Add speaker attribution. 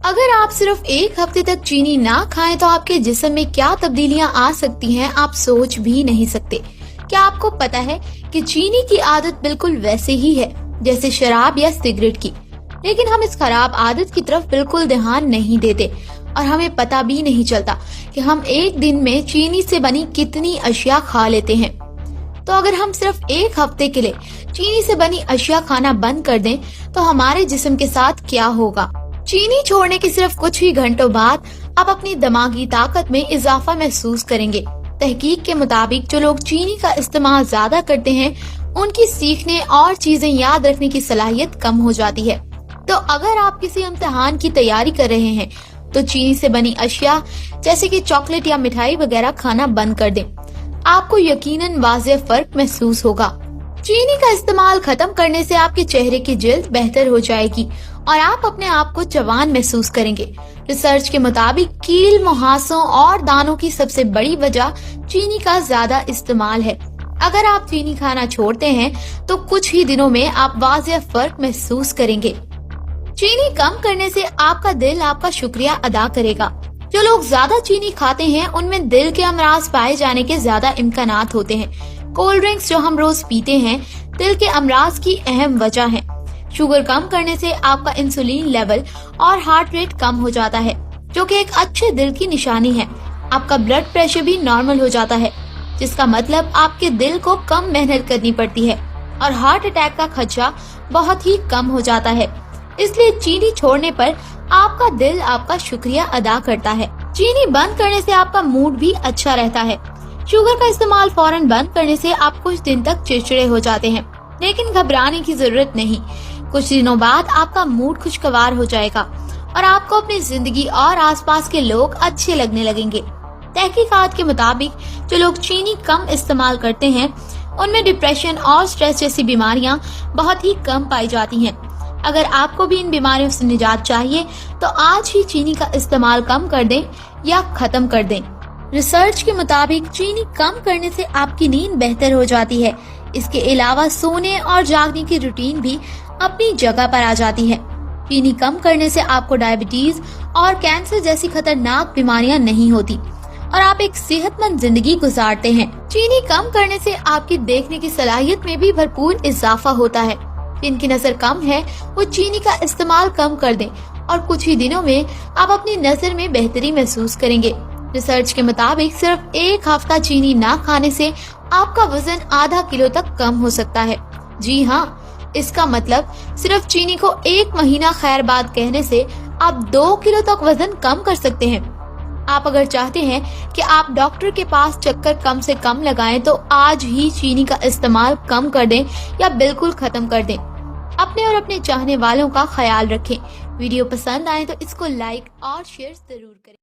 Speaker 1: अगर आप सिर्फ एक हफ्ते तक चीनी ना खाएं तो आपके जिस्म में क्या तब्दीलियां आ सकती हैं आप सोच भी नहीं सकते। क्या आपको पता है कि चीनी की आदत बिल्कुल वैसे ही है जैसे शराब या सिगरेट की, लेकिन हम इस खराब आदत की तरफ बिल्कुल ध्यान नहीं देते और हमें पता भी नहीं चलता कि हम एक दिन में चीनी से बनी कितनी अशिया खा लेते हैं। तो अगर हम सिर्फ एक हफ्ते के लिए चीनी से बनी अशिया खाना बंद कर दें तो हमारे जिस्म के साथ क्या होगा। चीनी छोड़ने के सिर्फ कुछ ही घंटों बाद आप अपनी दिमागी ताकत में इजाफा महसूस करेंगे। तहकीक के मुताबिक जो लोग चीनी का इस्तेमाल ज्यादा करते हैं उनकी सीखने और चीजें याद रखने की सलाहियत कम हो जाती है। तो अगर आप किसी इम्तिहान की तैयारी कर रहे हैं तो चीनी से बनी अशिया जैसे कि चॉकलेट या मिठाई वगैरह खाना बंद कर दें। आपको यकीनन वाज़ेह फर्क महसूस होगा। चीनी का इस्तेमाल खत्म करने से आपके चेहरे की जिल्द बेहतर हो जाएगी और आप अपने आप को जवान महसूस करेंगे। रिसर्च के मुताबिक कील, मुहासों और दानों की सबसे बड़ी वजह चीनी का ज्यादा इस्तेमाल है। अगर आप चीनी खाना छोड़ते हैं तो कुछ ही दिनों में आप वाज़ेह फर्क महसूस करेंगे। चीनी कम करने से आपका दिल आपका शुक्रिया अदा करेगा। जो लोग ज्यादा चीनी खाते हैं उनमें दिल के अमराज पाए जाने के ज्यादा इम्कानात होते हैं। कोल्ड ड्रिंक्स जो हम रोज पीते हैं दिल के अमराज की अहम वजह है। शुगर कम करने से आपका इंसुलिन लेवल और हार्ट रेट कम हो जाता है, जो कि एक अच्छे दिल की निशानी है। आपका ब्लड प्रेशर भी नॉर्मल हो जाता है, जिसका मतलब आपके दिल को कम मेहनत करनी पड़ती है और हार्ट अटैक का खदशा बहुत ही कम हो जाता है। इसलिए चीनी छोड़ने पर आपका दिल आपका शुक्रिया अदा करता है। चीनी बंद करने से आपका मूड भी अच्छा रहता है। शुगर का इस्तेमाल फौरन बंद करने से आप कुछ दिन तक चिड़चिड़े हो जाते हैं, लेकिन घबराने की जरूरत नहीं। कुछ दिनों बाद आपका मूड खुशगवार हो जाएगा और आपको अपनी जिंदगी और आसपास के लोग अच्छे लगने लगेंगे। तहकीकात के मुताबिक जो लोग चीनी कम इस्तेमाल करते हैं उनमें डिप्रेशन और स्ट्रेस जैसी बीमारियां बहुत ही कम पाई जाती हैं। अगर आपको भी इन बीमारियों से निजात चाहिए तो आज ही चीनी का इस्तेमाल कम कर दें या खत्म कर दें। रिसर्च के मुताबिक चीनी कम करने से आपकी नींद बेहतर हो जाती है। इसके अलावा सोने और जागने की रूटीन भी अपनी जगह पर आ जाती है। चीनी कम करने से आपको डायबिटीज और कैंसर जैसी खतरनाक बीमारियां नहीं होती और आप एक सेहतमंद जिंदगी गुजारते हैं। चीनी कम करने से आपकी देखने की सलाहियत में भी भरपूर इजाफा होता है। जिनकी नजर कम है वो चीनी का इस्तेमाल कम कर दें और कुछ ही दिनों में आप अपनी नजर में बेहतरी महसूस करेंगे। रिसर्च के मुताबिक सिर्फ एक हफ्ता चीनी ना खाने से आपका वजन आधा किलो तक कम हो सकता है। जी हाँ, इसका मतलब सिर्फ चीनी को एक महीना खैर बाद कहने से आप 2 किलो तक वजन कम कर सकते हैं। आप अगर चाहते हैं कि आप डॉक्टर के पास चक्कर कम से कम लगाएं तो आज ही चीनी का इस्तेमाल कम कर दें या बिल्कुल खत्म कर दें। अपने और अपने चाहने वालों का ख्याल रखें। वीडियो पसंद आए तो इसको लाइक और शेयर जरूर करें।